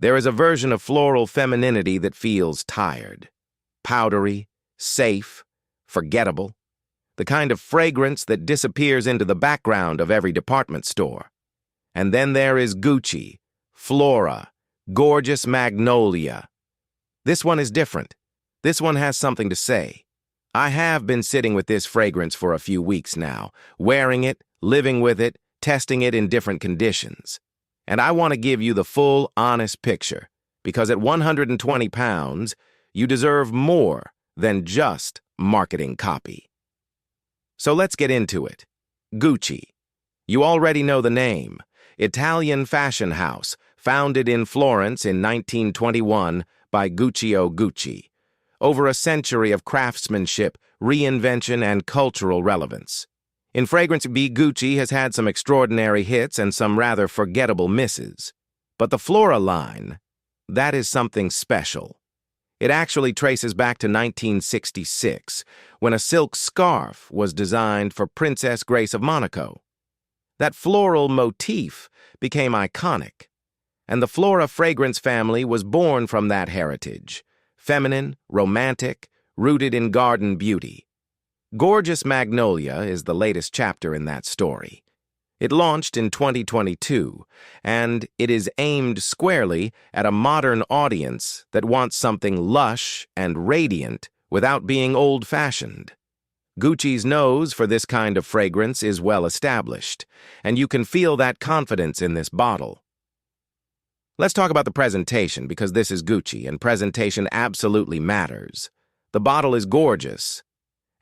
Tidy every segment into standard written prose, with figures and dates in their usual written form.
There is a version of floral femininity that feels tired, powdery, safe, forgettable, the kind of fragrance that disappears into the background of every department store. And then there is Gucci, Flora, gorgeous Magnolia. This one is different. This one has something to say. I have been sitting with this fragrance for a few weeks now, wearing it, living with it, testing it in different conditions. And I want to give you the full, honest picture, because at 120 pounds, you deserve more than just marketing copy. So let's get into it. Gucci. You already know the name. Italian fashion house, founded in Florence in 1921 by Guccio Gucci. Over a century of craftsmanship, reinvention, and cultural relevance. In Fragrance B, Gucci has had some extraordinary hits and some rather forgettable misses. But the Flora line, that is something special. It actually traces back to 1966, when a silk scarf was designed for Princess Grace of Monaco. That floral motif became iconic, and the Flora fragrance family was born from that heritage, feminine, romantic, rooted in garden beauty. Gorgeous Magnolia is the latest chapter in that story. It launched in 2022, and it is aimed squarely at a modern audience that wants something lush and radiant without being old-fashioned. Gucci's nose for this kind of fragrance is well established, and you can feel that confidence in this bottle. Let's talk about the presentation, because this is Gucci, and presentation absolutely matters. The bottle is gorgeous,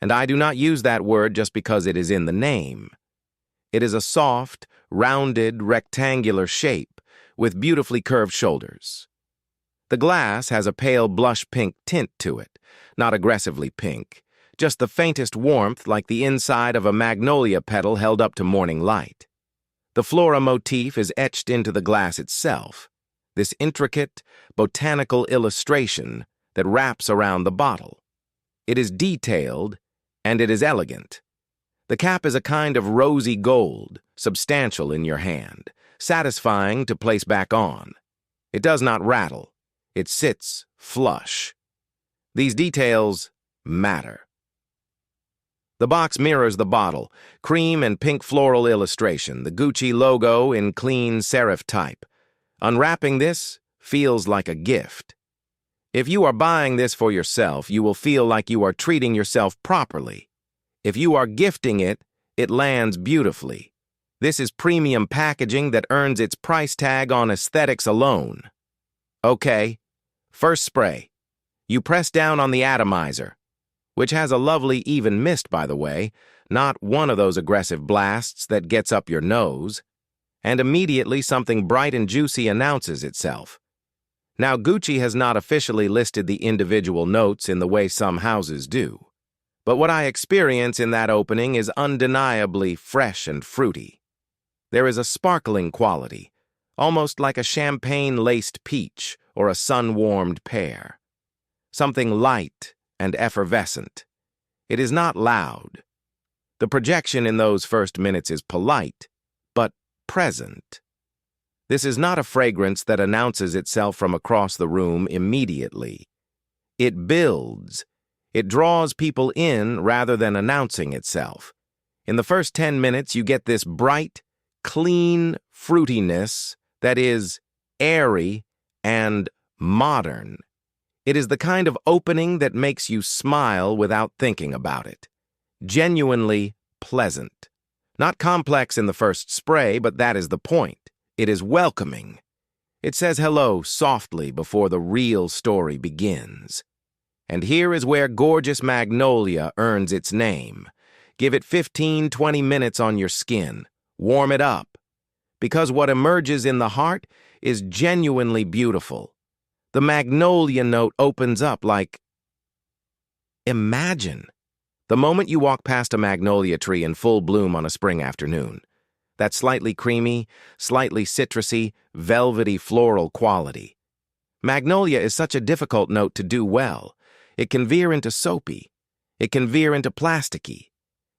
and I do not use that word just because it is in the name. It is a soft, rounded, rectangular shape with beautifully curved shoulders. The glass has a pale blush pink tint to it, not aggressively pink, just the faintest warmth like the inside of a magnolia petal held up to morning light. The Flora motif is etched into the glass itself, this intricate, botanical illustration that wraps around the bottle. It is detailed, and it is elegant. The cap is a kind of rosy gold, substantial in your hand, satisfying to place back on. It does not rattle. It sits flush. These details matter. The box mirrors the bottle, cream and pink floral illustration, the Gucci logo in clean serif type. Unwrapping this feels like a gift. If you are buying this for yourself, you will feel like you are treating yourself properly. If you are gifting it, it lands beautifully. This is premium packaging that earns its price tag on aesthetics alone. Okay, first spray. You press down on the atomizer, which has a lovely even mist, by the way, not one of those aggressive blasts that gets up your nose, and immediately something bright and juicy announces itself. Now, Gucci has not officially listed the individual notes in the way some houses do, but what I experience in that opening is undeniably fresh and fruity. There is a sparkling quality, almost like a champagne-laced peach or a sun-warmed pear. Something light and effervescent. It is not loud. The projection in those first minutes is polite, but present. This is not a fragrance that announces itself from across the room immediately. It builds. It draws people in rather than announcing itself. In the first 10 minutes, you get this bright, clean fruitiness that is airy and modern. It is the kind of opening that makes you smile without thinking about it. Genuinely pleasant. Not complex in the first spray, but that is the point. It is welcoming. It says hello softly before the real story begins. And here is where gorgeous Magnolia earns its name. Give it 15-20 minutes on your skin. Warm it up. Because what emerges in the heart is genuinely beautiful. The Magnolia note opens up like... Imagine the moment you walk past a magnolia tree in full bloom on a spring afternoon. That slightly creamy, slightly citrusy, velvety floral quality. Magnolia is such a difficult note to do well. It can veer into soapy. It can veer into plasticky.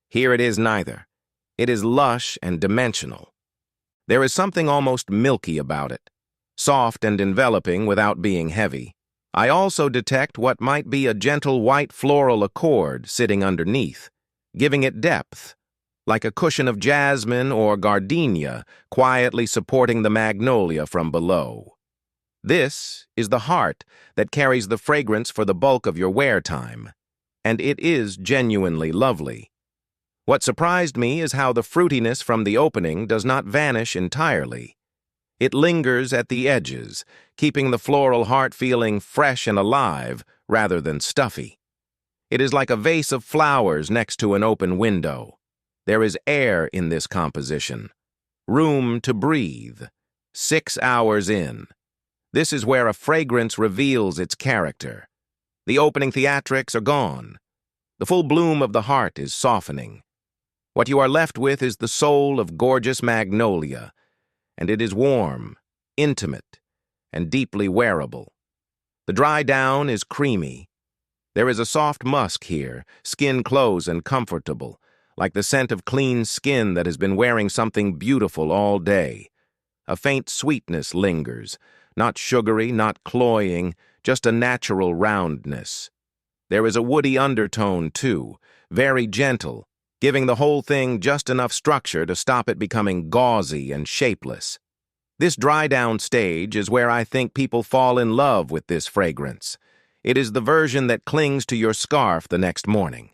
Here it is neither. It is lush and dimensional. There is something almost milky about it. soft and enveloping without being heavy. I also detect what might be a gentle white floral accord sitting underneath, giving it depth, like a cushion of jasmine or gardenia quietly supporting the magnolia from below. This is the heart that carries the fragrance for the bulk of your wear time, and it is genuinely lovely. What surprised me is how the fruitiness from the opening does not vanish entirely. It lingers at the edges, keeping the floral heart feeling fresh and alive rather than stuffy. It is like a vase of flowers next to an open window. There is air in this composition, room to breathe. 6 hours in. This is where a fragrance reveals its character. The opening theatrics are gone. The full bloom of the heart is softening. What you are left with is the soul of gorgeous magnolia, and it is warm, intimate, and deeply wearable. The dry down is creamy. There is a soft musk here, skin close and comfortable, like the scent of clean skin that has been wearing something beautiful all day. A faint sweetness lingers, not sugary, not cloying, just a natural roundness. There is a woody undertone, too, very gentle, giving the whole thing just enough structure to stop it becoming gauzy and shapeless. This dry-down stage is where I think people fall in love with this fragrance. It is the version that clings to your scarf the next morning.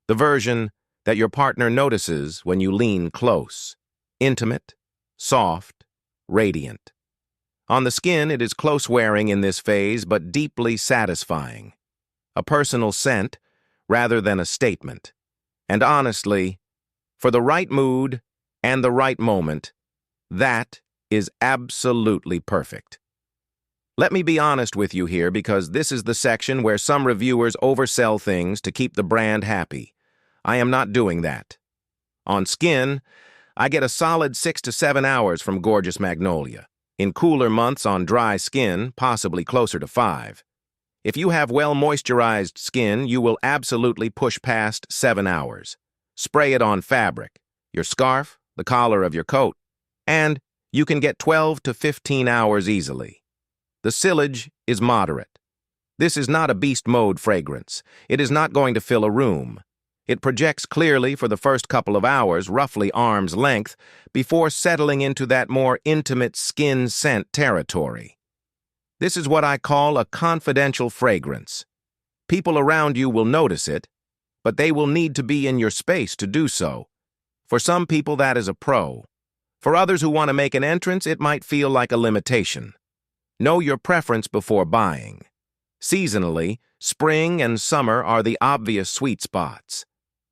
The version that your partner notices when you lean close. Intimate, soft, radiant. On the skin, it is close-wearing in this phase, but deeply satisfying. A personal scent, rather than a statement. And honestly, for the right mood and the right moment, that is absolutely perfect. Let me be honest with you here, because this is the section where some reviewers oversell things to keep the brand happy. I am not doing that. On skin, I get a solid 6 to 7 hours from Gorgeous Magnolia. In cooler months on dry skin, possibly closer to 5. If you have well-moisturized skin, you will absolutely push past 7 hours. Spray it on fabric, your scarf, the collar of your coat, and you can get 12 to 15 hours easily. The sillage is moderate. This is not a beast mode fragrance. It is not going to fill a room. It projects clearly for the first couple of hours, roughly arm's length, before settling into that more intimate skin scent territory. This is what I call a confidential fragrance. People around you will notice it, but they will need to be in your space to do so. For some people, that is a pro. For others who want to make an entrance, it might feel like a limitation. Know your preference before buying. Seasonally, spring and summer are the obvious sweet spots.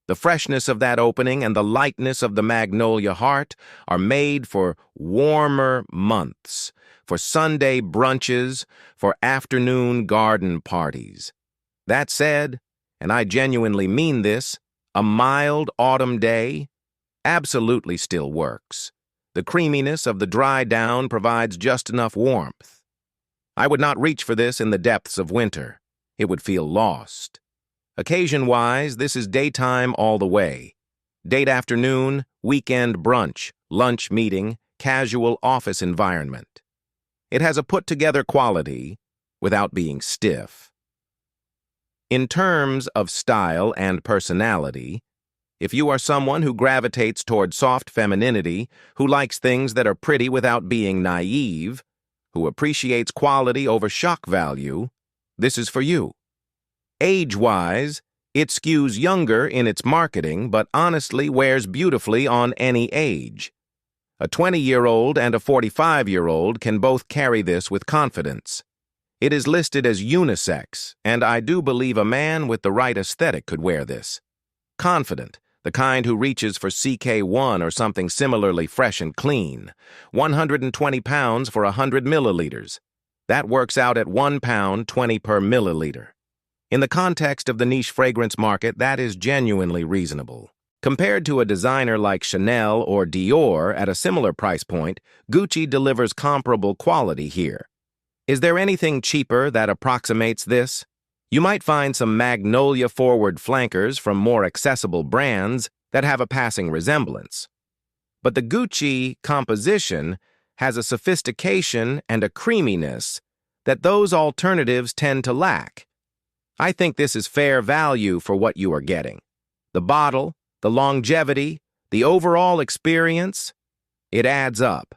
The freshness of that opening and the lightness of the magnolia heart are made for warmer months, for Sunday brunches, for afternoon garden parties. That said, and I genuinely mean this, a mild autumn day absolutely still works. The creaminess of the dry down provides just enough warmth. I would not reach for this in the depths of winter. It would feel lost. Occasion-wise, this is daytime all the way. Date afternoon, weekend brunch, lunch meeting, casual office environment. It has a put-together quality without being stiff. In terms of style and personality, if you are someone who gravitates toward soft femininity, who likes things that are pretty without being naive, who appreciates quality over shock value, this is for you. Age-wise, it skews younger in its marketing, but honestly wears beautifully on any age. A 20-year-old and a 45-year-old can both carry this with confidence. It is listed as unisex, and I do believe a man with the right aesthetic could wear this. Confident, the kind who reaches for CK1 or something similarly fresh and clean. 120 pounds for 100 milliliters. That works out at £1.20 per milliliter. In the context of the niche fragrance market, that is genuinely reasonable. Compared to a designer like Chanel or Dior at a similar price point, Gucci delivers comparable quality here. Is there anything cheaper that approximates this? You might find some Magnolia-forward flankers from more accessible brands that have a passing resemblance. But the Gucci composition has a sophistication and a creaminess that those alternatives tend to lack. I think this is fair value for what you are getting. The bottle, the longevity, the overall experience, it adds up.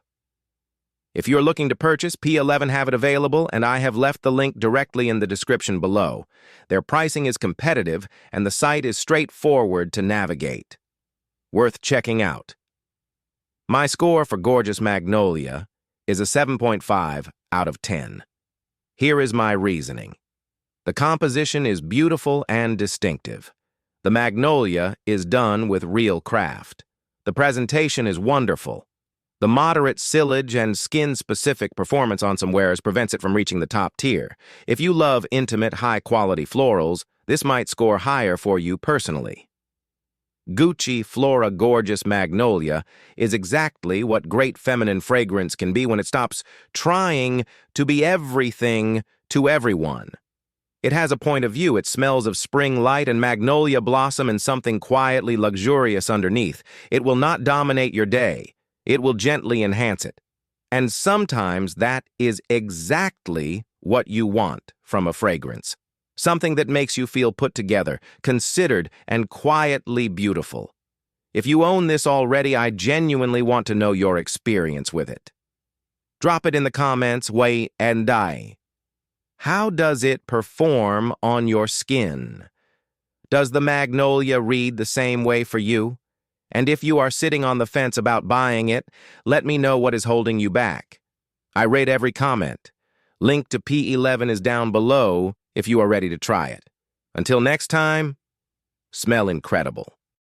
If you're looking to purchase, P11 have it available, and I have left the link directly in the description below. Their pricing is competitive, and the site is straightforward to navigate. Worth checking out. My score for Gorgeous Magnolia is a 7.5 out of 10. Here is my reasoning. The composition is beautiful and distinctive. The Magnolia is done with real craft. The presentation is wonderful. The moderate sillage and skin-specific performance on some wearers prevents it from reaching the top tier. If you love intimate, high-quality florals, this might score higher for you personally. Gucci Flora Gorgeous Magnolia is exactly what great feminine fragrance can be when it stops trying to be everything to everyone. It has a point of view. It smells of spring light and magnolia blossom and something quietly luxurious underneath. It will not dominate your day. It will gently enhance it. And sometimes that is exactly what you want from a fragrance. Something that makes you feel put together, considered, and quietly beautiful. If you own this already, I genuinely want to know your experience with it. Drop it in the comments, wait and die. How does it perform on your skin? Does the Magnolia read the same way for you? And if you are sitting on the fence about buying it, let me know what is holding you back. I rate every comment. Link to P11 is down below if you are ready to try it. Until next time, smell incredible.